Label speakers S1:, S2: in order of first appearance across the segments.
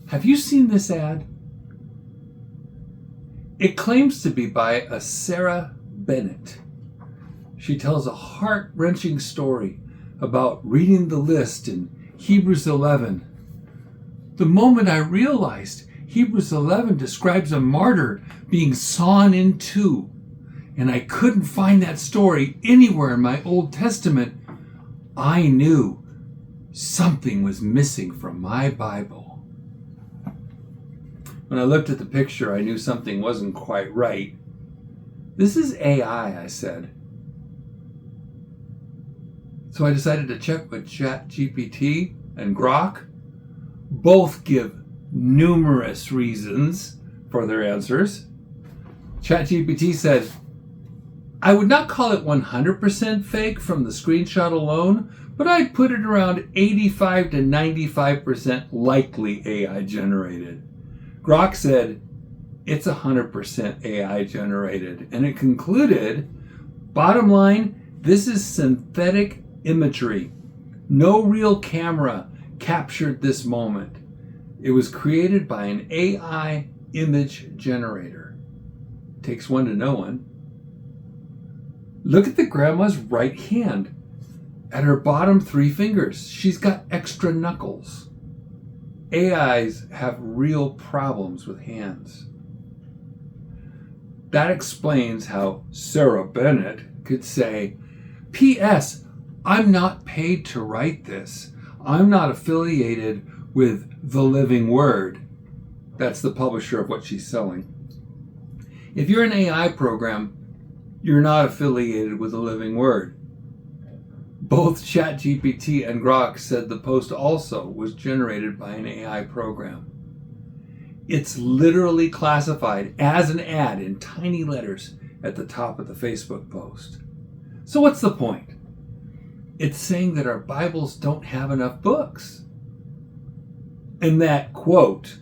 S1: Have you seen this ad? It claims to be by a Sarah Bennett. She tells a heart-wrenching story about reading the list in Hebrews 11. The moment I realized Hebrews 11 describes a martyr being sawn in two, and I couldn't find that story anywhere in my Old Testament, I knew something was missing from my Bible. When I looked at the picture, I knew something wasn't quite right. This is AI, I said. So I decided to check with ChatGPT and Grok. Both give numerous reasons for their answers. ChatGPT said, I would not call it 100% fake from the screenshot alone, but I'd put it around 85 to 95% likely AI generated. Grok said, it's 100% AI generated. And it concluded, bottom line, this is synthetic imagery. No real camera captured this moment. It was created by an AI image generator. Takes one to know one. Look at the grandma's right hand. At her bottom 3 fingers, she's got extra knuckles. AIs have real problems with hands. That explains how Sarah Bennett could say, P.S. I'm not paid to write this. I'm not affiliated with The Living Word. That's the publisher of what she's selling. If you're an AI program, you're not affiliated with The Living Word. Both ChatGPT and Grok said the post also was generated by an AI program. It's literally classified as an ad in tiny letters at the top of the Facebook post. So what's the point? It's saying that our Bibles don't have enough books. And that, quote,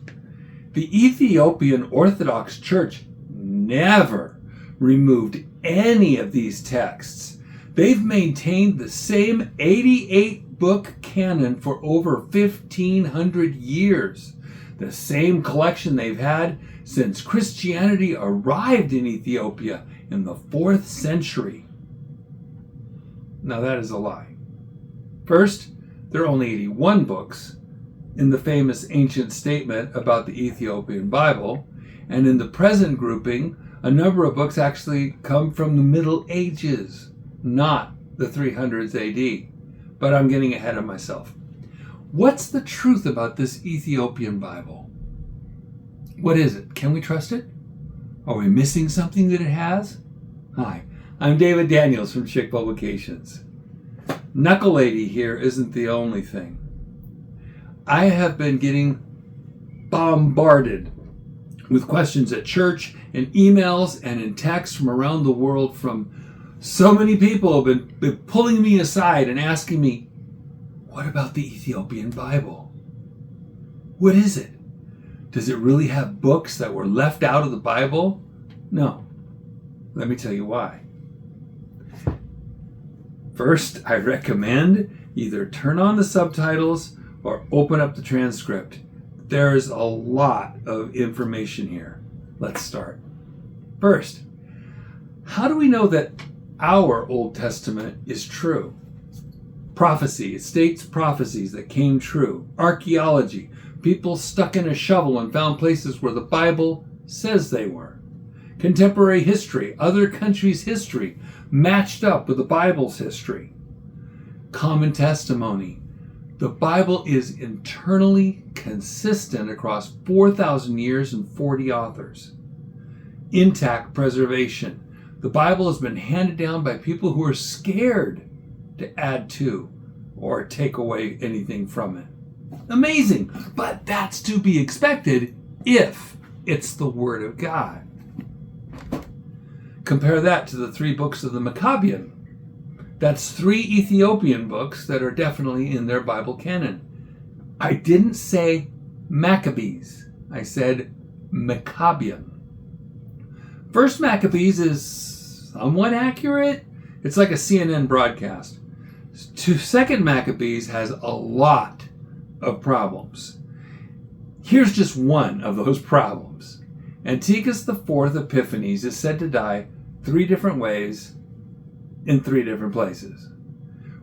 S1: the Ethiopian Orthodox Church never removed any of these texts. They've maintained the same 88-book canon for over 1,500 years. The same collection they've had since Christianity arrived in Ethiopia in the 4th century. Now that is a lie. First, there are only 81 books in the famous ancient statement about the Ethiopian Bible, and in the present grouping, a number of books actually come from the Middle Ages, not the 300s AD. But I'm getting ahead of myself. What's the truth about this Ethiopian Bible? What is it? Can we trust it? Are we missing something that it has? Hi, I'm David Daniels from Chick Publications. Knuckle Lady here isn't the only thing. I have been getting bombarded with questions at church and emails and in texts from around the world from so many people who have been pulling me aside and asking me, what about the Ethiopian Bible? What is it? Does it really have books that were left out of the Bible? No. Let me tell you why. First, I recommend either turn on the subtitles or open up the transcript. There's a lot of information here. Let's start. First, how do we know that our Old Testament is true? Prophecy. It states prophecies that came true. Archaeology. People stuck in a shovel and found places where the Bible says they were. Contemporary history. Other countries' history matched up with the Bible's history. Common testimony. The Bible is internally consistent across 4,000 years and 40 authors. Intact preservation. The Bible has been handed down by people who are scared to add to or take away anything from it. Amazing, but that's to be expected if it's the Word of God. Compare that to the 3 books of the Maccabean. That's 3 Ethiopian books that are definitely in their Bible canon. I didn't say Maccabees. I said Maccabean. First Maccabees is somewhat accurate. It's like a CNN broadcast. Second Maccabees has a lot of problems. Here's just one of those problems. Antiochus IV Epiphanes is said to die 3 different ways in 3 different places.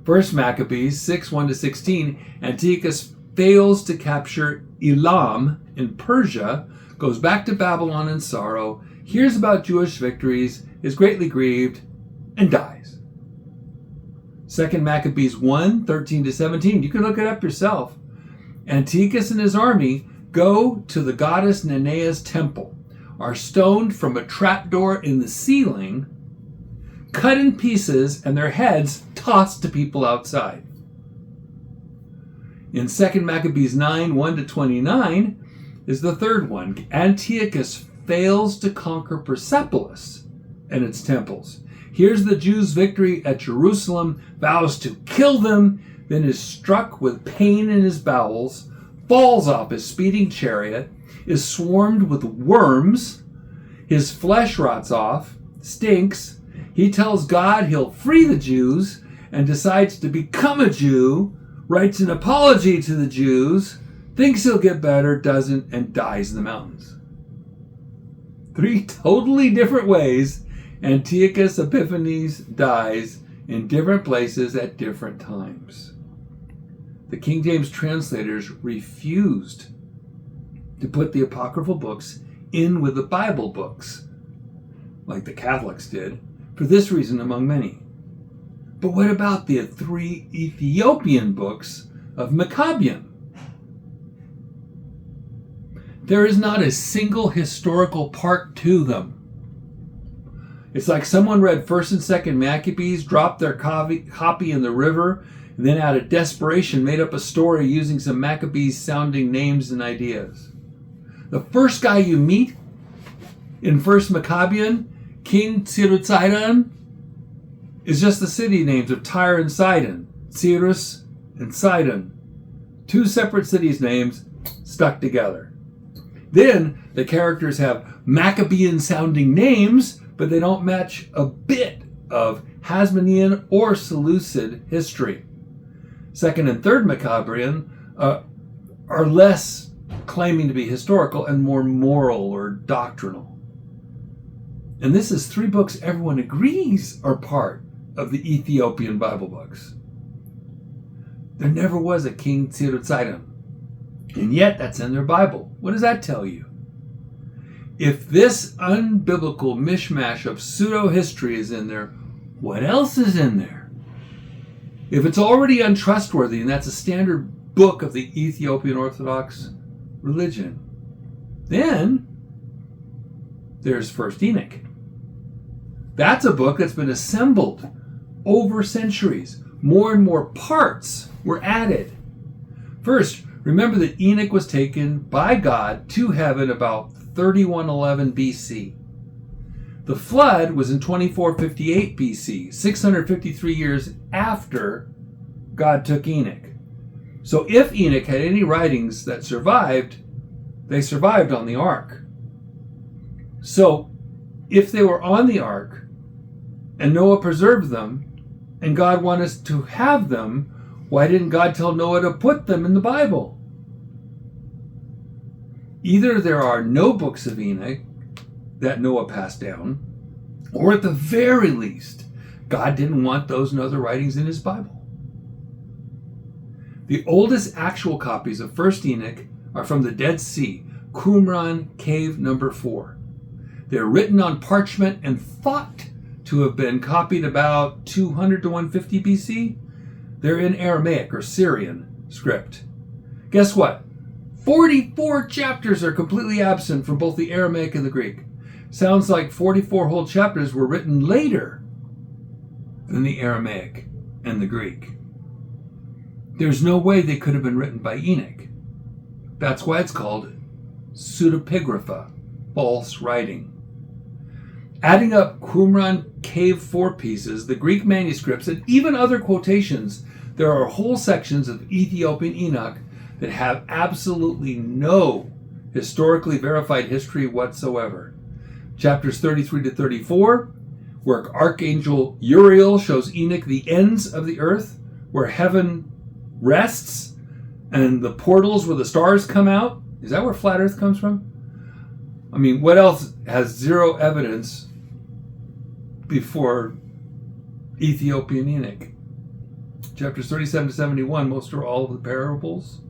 S1: First Maccabees 6:1-16, Antiochus fails to capture Elam in Persia, goes back to Babylon in sorrow, hears about Jewish victories, is greatly grieved, and dies. Second Maccabees 1:13-17, you can look it up yourself. Antiochus and his army go to the goddess Nenea's temple, are stoned from a trapdoor in the ceiling, cut in pieces, and their heads tossed to people outside. In 2 Maccabees 9:1-29 is the third one. Antiochus fails to conquer Persepolis and its temples. Here's the Jews' victory at Jerusalem, vows to kill them, then is struck with pain in his bowels, falls off his speeding chariot, is swarmed with worms, his flesh rots off, stinks. He tells God he'll free the Jews and decides to become a Jew, writes an apology to the Jews, thinks he'll get better, doesn't, and dies in the mountains. 3 totally different ways Antiochus Epiphanes dies in different places at different times. The King James translators refused to put the apocryphal books in with the Bible books, like the Catholics did, for this reason among many. But what about the 3 Ethiopian books of Maccabean? There is not a single historical part to them. It's like someone read 1st and 2nd Maccabees, dropped their copy in the river, and then out of desperation made up a story using some Maccabees-sounding names and ideas. The first guy you meet in 1st Maccabean, King Tirutsidon, is just the city names of Tyre and Sidon, Cyrus and Sidon. 2 separate cities' names stuck together. Then the characters have Maccabean-sounding names, but they don't match a bit of Hasmonean or Seleucid history. 2nd and 3rd Maccabean are less claiming to be historical and more moral or doctrinal. And this is 3 books everyone agrees are part of the Ethiopian Bible books. There never was a King Tirutsidon, and yet that's in their Bible. What does that tell you? If this unbiblical mishmash of pseudo-history is in there, what else is in there? If it's already untrustworthy, and that's a standard book of the Ethiopian Orthodox religion, then there's 1st Enoch. That's a book that's been assembled over centuries. More and more parts were added. First, remember that Enoch was taken by God to heaven about 3111 BC. The flood was in 2458 BC, 653 years after God took Enoch. So if Enoch had any writings that survived, they survived on the ark. So if they were on the ark and Noah preserved them and God wanted us to have them, why didn't God tell Noah to put them in the Bible? Either there are no books of Enoch that Noah passed down, or at the very least, God didn't want those and other writings in his Bible. The oldest actual copies of 1st Enoch are from the Dead Sea, Qumran Cave number 4. They're written on parchment and thought to have been copied about 200 to 150 BC. They're in Aramaic or Syrian script. Guess what? 44 chapters are completely absent from both the Aramaic and the Greek. Sounds like 44 whole chapters were written later than the Aramaic and the Greek. There's no way they could have been written by Enoch. That's why it's called pseudepigrapha, false writing. Adding up Qumran Cave 4 pieces, the Greek manuscripts, and even other quotations, there are whole sections of Ethiopian Enoch that have absolutely no historically verified history whatsoever. Chapters 33 to 34, where Archangel Uriel shows Enoch the ends of the earth, where heaven rests, and the portals where the stars come out, Is that where flat earth comes from? I mean, what else has zero evidence before Ethiopian Enoch? Chapters 37 to 71, most or all of the parables.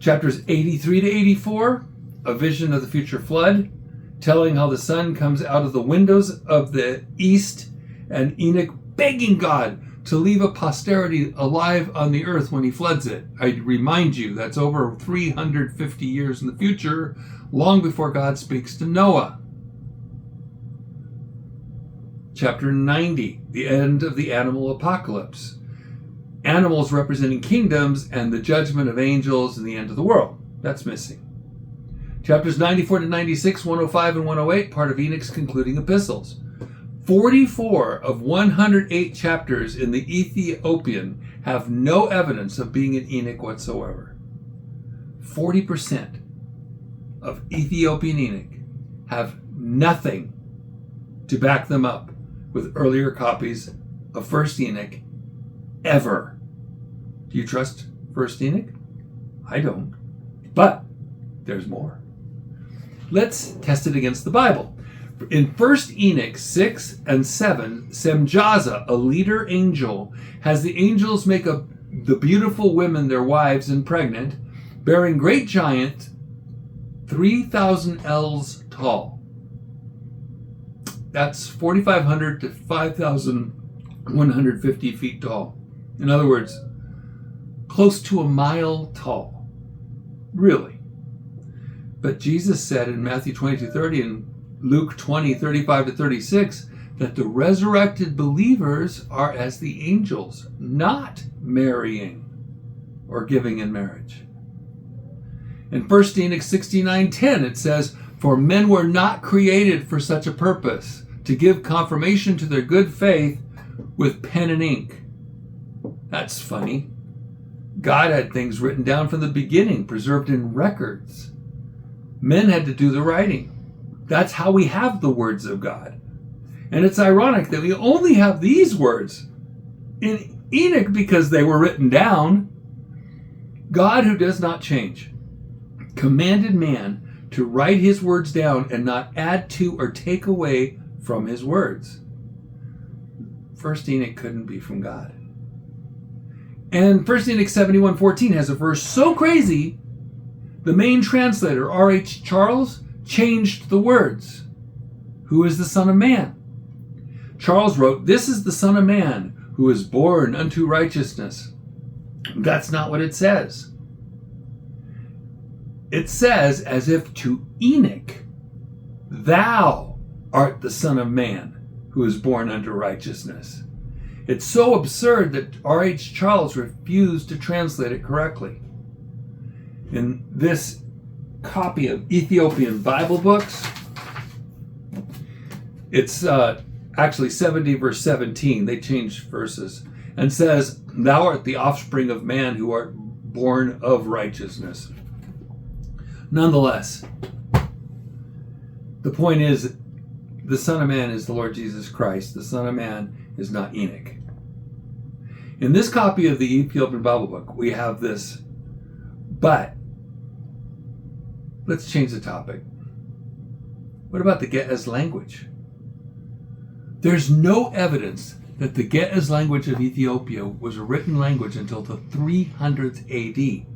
S1: Chapters 83 to 84, a vision of the future flood, telling how the sun comes out of the windows of the east, and Enoch begging God to leave a posterity alive on the earth when he floods it. I remind you, that's over 350 years in the future, long before God speaks to Noah. Chapter 90, the end of the animal apocalypse. Animals representing kingdoms and the judgment of angels and the end of the world. That's missing. Chapters 94 to 96, 105 and 108, part of Enoch's concluding epistles. 44 of 108 chapters in the Ethiopian have no evidence of being in Enoch whatsoever. 40% of Ethiopian Enoch have nothing to back them up with earlier copies of 1st Enoch ever. Do you trust 1st Enoch? I don't. But there's more. Let's test it against the Bible. In 1st Enoch 6 and 7, Semjaza, a leader angel, has the angels make the beautiful women their wives and pregnant, bearing great giant 3,000 ells tall. That's 4,500 to 5,150 feet tall. In other words, close to a mile tall. Really. But Jesus said in Matthew 22:30 and Luke 20:35 to 36 that the resurrected believers are as the angels, not marrying or giving in marriage. In 1 Enoch 69:10 it says, "For men were not created for such a purpose, to give confirmation to their good faith with pen and ink." That's funny. God had things written down from the beginning, preserved in records. Men had to do the writing. That's how we have the words of God. And it's ironic that we only have these words in Enoch because they were written down. God, who does not change, commanded man to write his words down and not add to or take away from his words. 1st Enoch couldn't be from God. And 1 Enoch 71:14 has a verse so crazy, the main translator, R.H. Charles, changed the words. Who is the Son of Man? Charles wrote, "This is the Son of Man, who is born unto righteousness." That's not what it says. It says, as if to Enoch, "Thou art the Son of Man, who is born unto righteousness." It's so absurd that R.H. Charles refused to translate it correctly. In this copy of Ethiopian Bible books, it's actually 70 verse 17. They changed verses and says, "Thou art the offspring of man, who art born of righteousness." Nonetheless, the point is, the Son of Man is the Lord Jesus Christ. The Son of Man is not Enoch. In this copy of the Ethiopian Bible book, we have this, but let's change the topic. What about the Ge'ez language? There's no evidence that the Ge'ez language of Ethiopia was a written language until the 300s AD.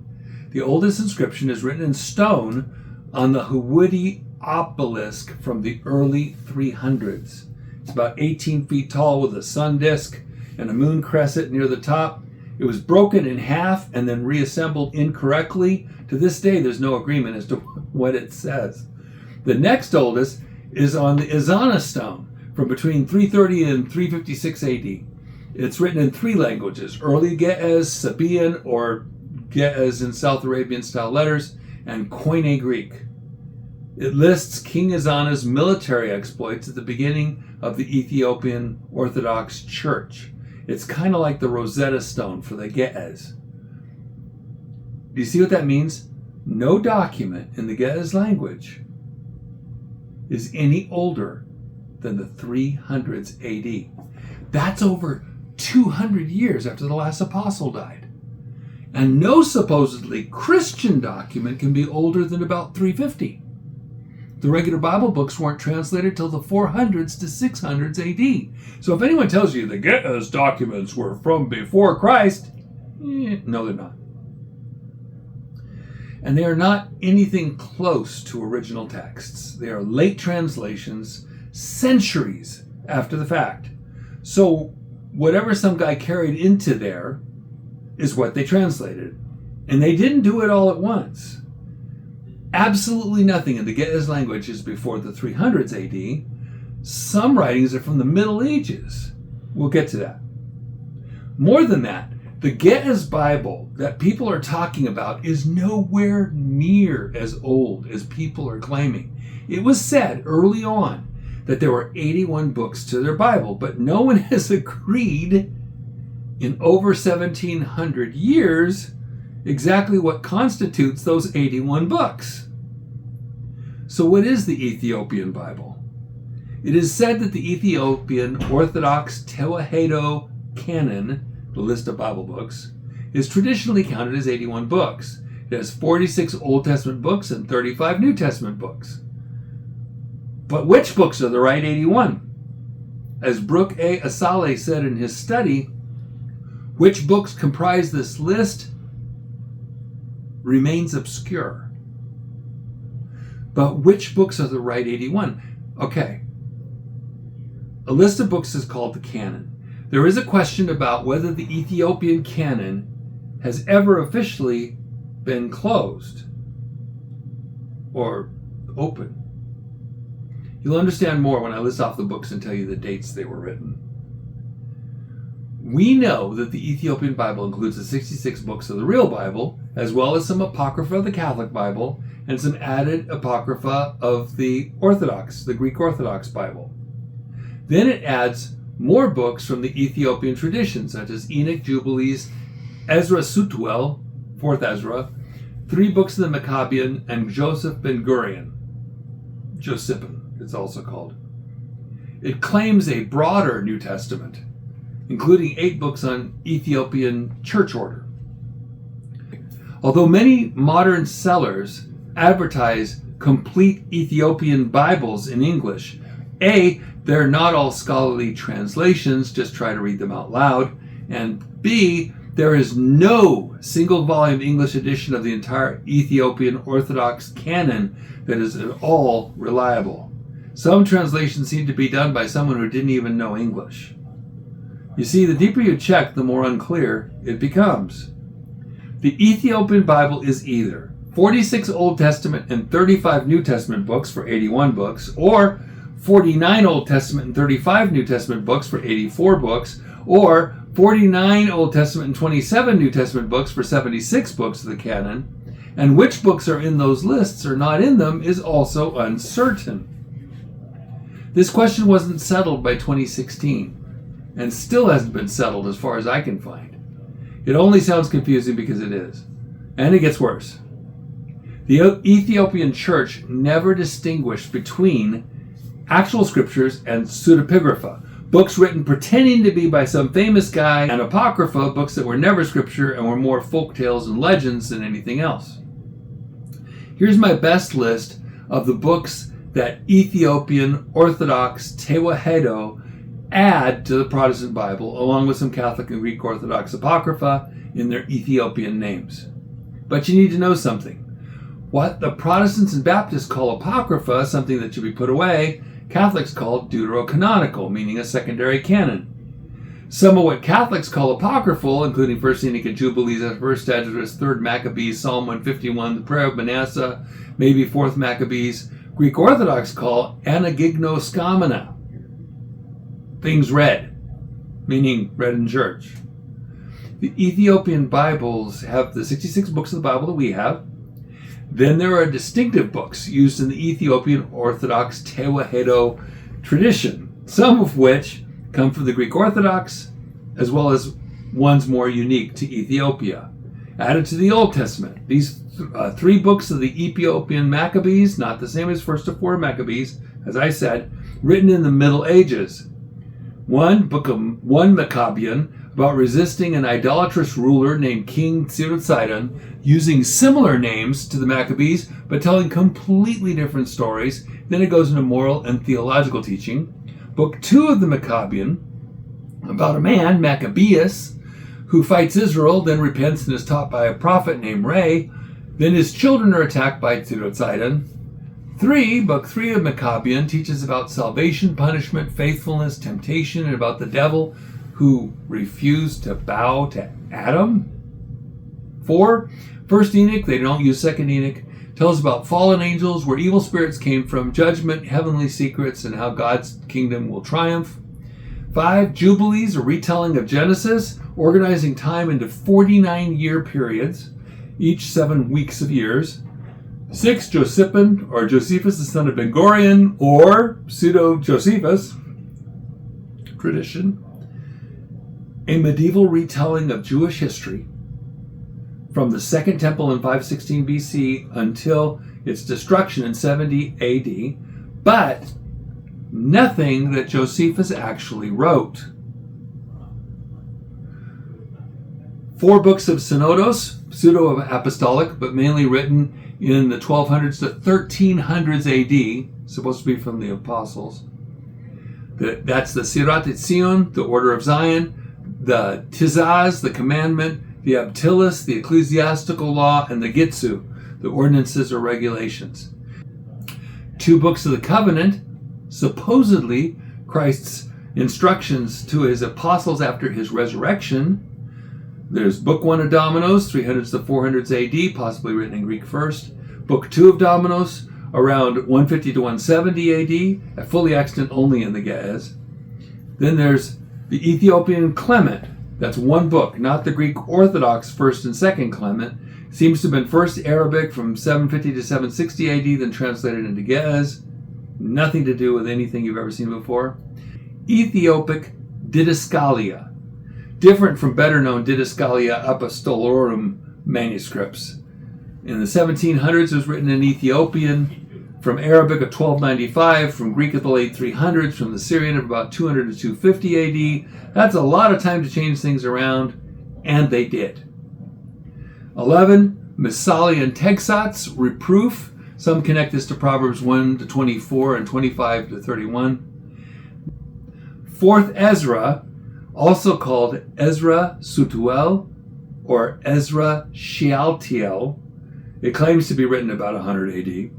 S1: The oldest inscription is written in stone on the Huwidi obelisk from the early 300s. It's about 18 feet tall with a sun disk and a moon crescent near the top. It was broken in half and then reassembled incorrectly. To this day, there's no agreement as to what it says. The next oldest is on the Izana stone from between 330 and 356 AD. It's written in 3 languages: early Ge'ez, Sabaean, or Ge'ez in South Arabian style letters, and Koine Greek. It lists King Izana's military exploits at the beginning of the Ethiopian Orthodox Church. It's kind of like the Rosetta Stone for the Ge'ez. Do you see what that means? No document in the Ge'ez language is any older than the 300s AD. That's over 200 years after the last apostle died. And no supposedly Christian document can be older than about 350. The regular Bible books weren't translated till the 400s to 600s AD. So if anyone tells you the Ge'ez documents were from before Christ, no, they're not. And they are not anything close to original texts. They are late translations, centuries after the fact. So whatever some guy carried into there is what they translated. And they didn't do it all at once. Absolutely nothing in the Ge'ez language is before the 300s AD. Some writings are from the Middle Ages. We'll get to that. More than that, the Ge'ez Bible that people are talking about is nowhere near as old as people are claiming. It was said early on that there were 81 books to their Bible, but no one has agreed in over 1,700 years exactly what constitutes those 81 books. So what is the Ethiopian Bible? It is said that the Ethiopian Orthodox Tewahedo Canon, the list of Bible books, is traditionally counted as 81 books. It has 46 Old Testament books and 35 New Testament books. But which books are the right 81? As Brooke A. Asale said in his study, which books comprise this list remains obscure. But which books are the right 81? Okay. A list of books is called the canon. There is a question about whether the Ethiopian canon has ever officially been closed or open. You'll understand more when I list off the books and tell you the dates they were written. We know that the Ethiopian Bible includes the 66 books of the real Bible, as well as some Apocrypha of the Catholic Bible, and some added Apocrypha of the Orthodox, the Greek Orthodox Bible. Then it adds more books from the Ethiopian tradition, such as Enoch, Jubilees, Ezra Sutuel, 4th Ezra, 3 books of the Maccabean, and Joseph Ben Gurion. Josephine, it's also called. It claims a broader New Testament, including 8 books on Ethiopian church order. Although many modern sellers advertise complete Ethiopian Bibles in English, A, they're not all scholarly translations, just try to read them out loud, and B, there is no single volume English edition of the entire Ethiopian Orthodox canon that is at all reliable. Some translations seem to be done by someone who didn't even know English. You see, the deeper you check, the more unclear it becomes. The Ethiopian Bible is either 46 Old Testament and 35 New Testament books for 81 books, or 49 Old Testament and 35 New Testament books for 84 books, or 49 Old Testament and 27 New Testament books for 76 books of the canon, and which books are in those lists or not in them is also uncertain. This question wasn't settled by 2016, and still hasn't been settled as far as I can find. It only sounds confusing because it is. And it gets worse. The Ethiopian Church never distinguished between actual scriptures and pseudepigrapha, books written pretending to be by some famous guy, and apocrypha, books that were never scripture and were more folk tales and legends than anything else. Here's my best list of the books that Ethiopian Orthodox Tewahedo add to the Protestant Bible, along with some Catholic and Greek Orthodox apocrypha in their Ethiopian names. But you need to know something. What the Protestants and Baptists call apocrypha, something that should be put away, Catholics call deuterocanonical, meaning a secondary canon. Some of what Catholics call apocryphal, including 1st Enoch and Jubilees, 1st Esdras, 3rd Maccabees, Psalm 151, the Prayer of Manasseh, maybe 4th Maccabees, Greek Orthodox call anagignoskamena, things read, meaning read in church. The Ethiopian Bibles have the 66 books of the Bible that we have. Then there are distinctive books used in the Ethiopian Orthodox Tewahedo tradition, some of which come from the Greek Orthodox, as well as ones more unique to Ethiopia. Added to the Old Testament, these 3 books of the Ethiopian Maccabees, not the same as 1st to 4 Maccabees, as I said, written in the Middle Ages. One Maccabean, about resisting an idolatrous ruler named King Sidon, using similar names to the Maccabees, but telling completely different stories. Then it goes into moral and theological teaching. Book 2 of the Maccabean, about a man, Maccabeus, who fights Israel, then repents and is taught by a prophet named Ray. Then his children are attacked by Sidon. Book 3 of Maccabean teaches about salvation, punishment, faithfulness, temptation, and about the devil who refused to bow to Adam. 4, First Enoch, they don't use Second Enoch, tells about fallen angels, where evil spirits came from, judgment, heavenly secrets, and how God's kingdom will triumph. 5, Jubilees, a retelling of Genesis, organizing time into 49-year periods, each 7 weeks of years. 6, Josephus, or Josephus, the son of Ben-Gurion, or Pseudo-Josephus, tradition, a medieval retelling of Jewish history from the Second Temple in 516 BC until its destruction in 70 AD, but nothing that Josephus actually wrote. 4 books of Synodos, pseudo-apostolic, but mainly written in the 1200s to 1300s AD, supposed to be from the apostles. That's the Sirat Etzion, the Order of Zion, the Tizaz, the commandment, the Abtilis, the ecclesiastical law, and the Gitzu, the ordinances or regulations. 2 books of the covenant, supposedly Christ's instructions to his apostles after his resurrection. There's Book 1 of Dominos, 300s to 400s AD, possibly written in Greek first. Book 2 of Dominos, around 150 to 170 AD, fully extant only in the Ge'ez. Then there's the Ethiopian Clement. That's 1 book, not the Greek Orthodox First and Second Clement. Seems to have been first Arabic from 750 to 760 AD, then translated into Ge'ez. Nothing to do with anything you've ever seen before. Ethiopic Didascalia. Different from better known Didascalia Apostolorum manuscripts. In the 1700s, it was written in Ethiopian, from Arabic of 1295, from Greek of the late 300s, from the Syrian of about 200 to 250 AD. That's a lot of time to change things around, and they did. 11, Missalian Tegsats, reproof. Some connect this to Proverbs 1 to 24 and 25 to 31. 4th Ezra, also called Ezra Sutuel or Ezra Shealtiel. It claims to be written about 100 AD.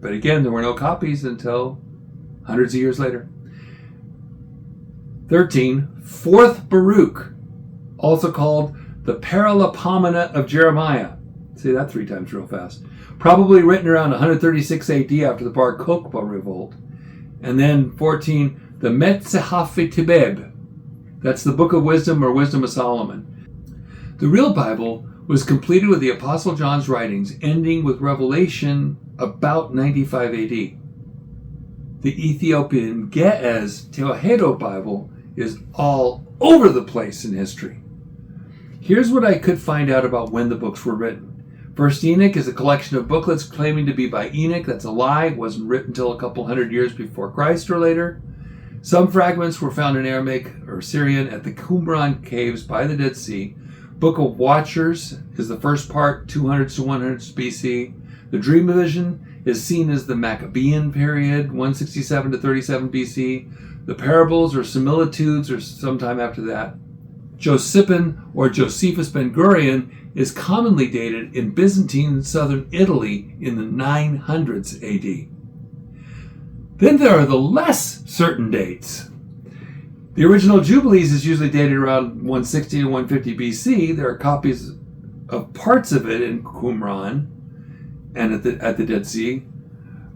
S1: But again, there were no copies until hundreds of years later. 13, 4th Baruch, also called the Paralipomena of Jeremiah. Say that 3 times real fast. Probably written around 136 AD after the Bar Kokhba revolt. And then 14, the Metzahafetibeb. That's the Book of Wisdom or Wisdom of Solomon. The real Bible was completed with the Apostle John's writings, ending with Revelation about 95 AD. The Ethiopian Ge'ez Tewahedo Bible is all over the place in history. Here's what I could find out about when the books were written. First Enoch is a collection of booklets claiming to be by Enoch. That's a lie. It wasn't written until a couple hundred years before Christ or later. Some fragments were found in Aramaic or Syrian at the Qumran caves by the Dead Sea. Book of Watchers is the first part, 200s to 100s BC. The Dream Vision is seen as the Maccabean period, 167 to 37 BC. The Parables or Similitudes are sometime after that. Josephus or Josephus Ben-Gurion is commonly dated in Byzantine southern Italy in the 900s AD. Then there are the less certain dates. The original Jubilees is usually dated around 160 to 150 BC. There are copies of parts of it in Qumran and at the Dead Sea.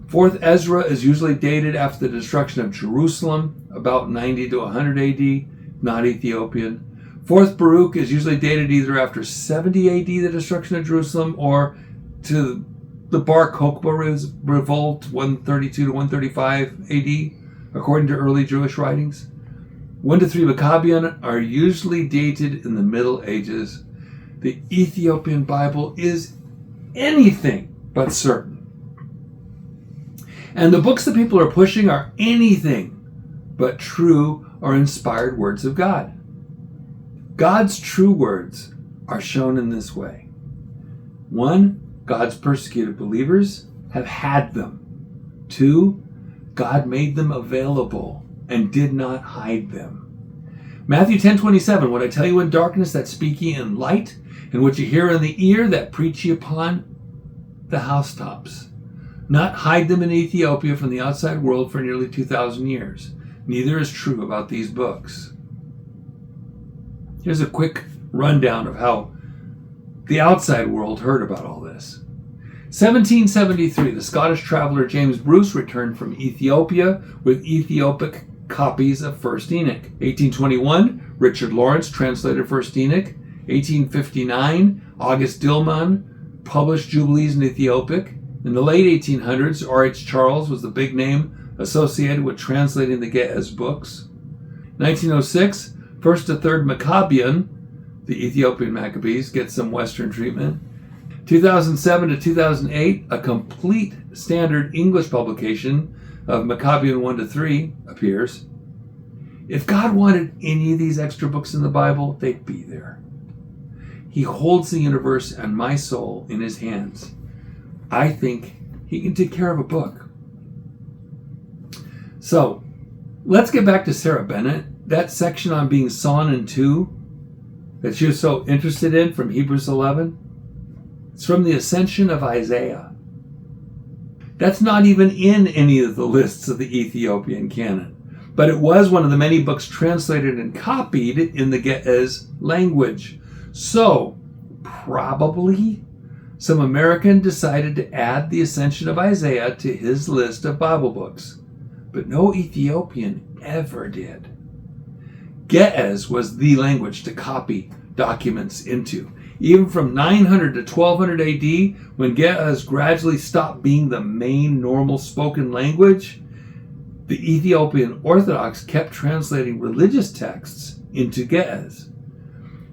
S1: 4th Ezra is usually dated after the destruction of Jerusalem, about 90 to 100 AD, not Ethiopian. 4th Baruch is usually dated either after 70 AD, the destruction of Jerusalem, or to the Bar Kokhba revolt, 132 to 135 AD, according to early Jewish writings. 1 to 3 Maccabean are usually dated in the Middle Ages. The Ethiopian Bible is anything but certain. And the books that people are pushing are anything but true are inspired words of God. God's true words are shown in this way. 1, God's persecuted believers have had them. 2, God made them available and did not hide them. Matthew 10:27, what I tell you in darkness, that speak ye in light, and what you hear in the ear, that preach ye upon the housetops. Not hide them in Ethiopia from the outside world for nearly 2,000 years. Neither is true about these books. Here's a quick rundown of how the outside world heard about all this. 1773, the Scottish traveler James Bruce returned from Ethiopia with Ethiopic copies of 1st Enoch. 1821, Richard Lawrence translated 1st Enoch. 1859, August Dillman published Jubilees in Ethiopic. In the late 1800s, R.H. Charles was the big name associated with translating the Ge'ez books. 1906, 1st to 3rd Maccabean, the Ethiopian Maccabees, get some Western treatment. 2007 to 2008, a complete standard English publication of Maccabean 1 to 3 appears. If God wanted any of these extra books in the Bible, they'd be there. He holds the universe and my soul in his hands. I think he can take care of a book. So, let's get back to Sarah Bennett. That section on being sawn in two that she was so interested in from Hebrews 11, it's from the Ascension of Isaiah. That's not even in any of the lists of the Ethiopian canon, but it was one of the many books translated and copied in the Ge'ez language. So, probably some American decided to add the Ascension of Isaiah to his list of Bible books, but no Ethiopian ever did. Ge'ez was the language to copy documents into. Even from 900 to 1200 AD, when Ge'ez gradually stopped being the main normal spoken language, the Ethiopian Orthodox kept translating religious texts into Ge'ez.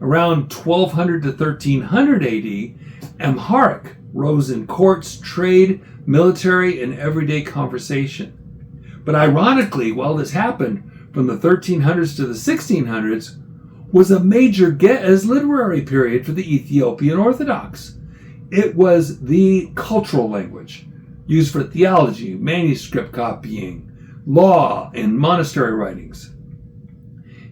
S1: Around 1200 to 1300 AD, Amharic rose in courts, trade, military, and everyday conversation. But ironically, while this happened from the 1300s to the 1600s, was a major Ge'ez literary period for the Ethiopian Orthodox. It was the cultural language used for theology, manuscript copying, law, and monastery writings.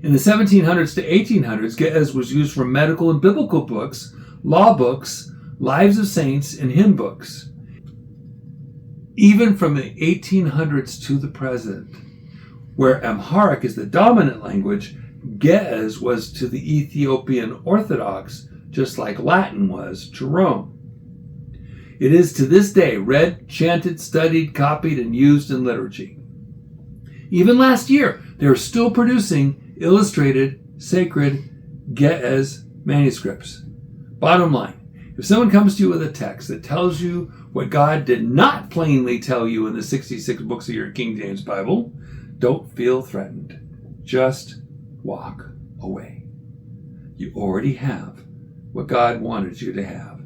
S1: In the 1700s to 1800s, Ge'ez was used for medical and biblical books, law books, lives of saints, and hymn books. Even from the 1800s to the present, where Amharic is the dominant language, Ge'ez was to the Ethiopian Orthodox just like Latin was to Rome. It is to this day read, chanted, studied, copied, and used in liturgy. Even last year, they are still producing illustrated, sacred Ge'ez manuscripts. Bottom line, if someone comes to you with a text that tells you what God did not plainly tell you in the 66 books of your King James Bible, don't feel threatened. Just walk away. You already have what God wanted you to have.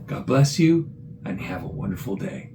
S1: God bless you and have a wonderful day.